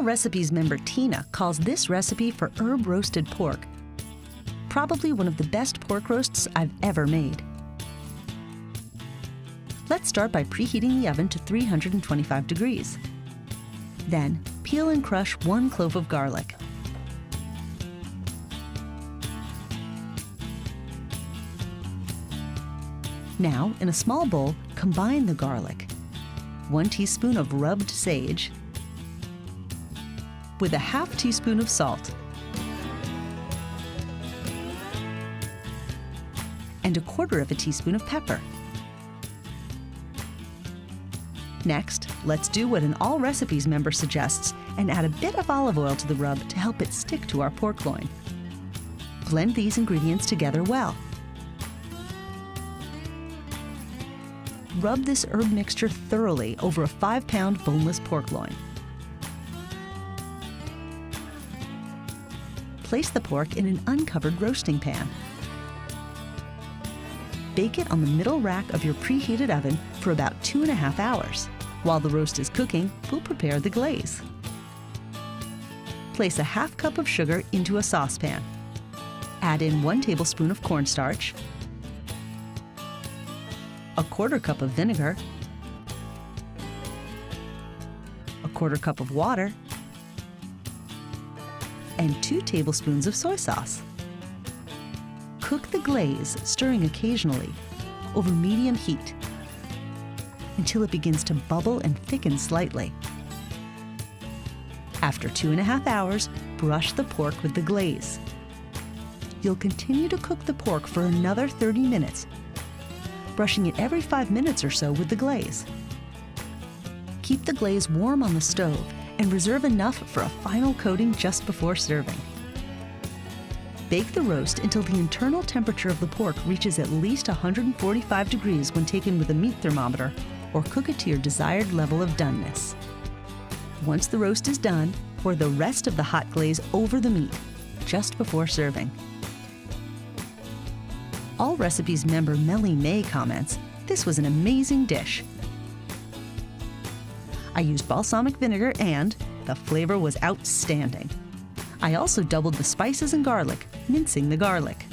All Recipes member Tina calls this recipe for herb roasted pork probably one of the best pork roasts I've ever made. Let's start by preheating the oven to 325 degrees. Then, peel and crush 1 clove of garlic. Now, in a small bowl, combine the garlic, 1 teaspoon of rubbed sage, with a ½ teaspoon of salt, and 1/4 teaspoon of pepper. Next, let's do what an All Recipes member suggests and add a bit of olive oil to the rub to help it stick to our pork loin. Blend these ingredients together well. Rub this herb mixture thoroughly over a 5-pound boneless pork loin. Place the pork in an uncovered roasting pan. Bake it on the middle rack of your preheated oven for about 2.5 hours. While the roast is cooking, we'll prepare the glaze. Place a ½ cup of sugar into a saucepan. Add in 1 tablespoon of cornstarch, 1/4 cup of vinegar, 1/4 cup of water, and 2 tablespoons of soy sauce. Cook the glaze, stirring occasionally, over medium heat until it begins to bubble and thicken slightly. After 2.5 hours, brush the pork with the glaze. You'll continue to cook the pork for another 30 minutes, brushing it every 5 minutes or so with the glaze. Keep the glaze warm on the stove and reserve enough for a final coating just before serving. Bake the roast until the internal temperature of the pork reaches at least 145 degrees when taken with a meat thermometer, or cook it to your desired level of doneness. Once the roast is done, pour the rest of the hot glaze over the meat just before serving. All Recipes member Melly May comments, "This was an amazing dish. I used balsamic vinegar and the flavor was outstanding. I also doubled the spices and garlic, mincing the garlic.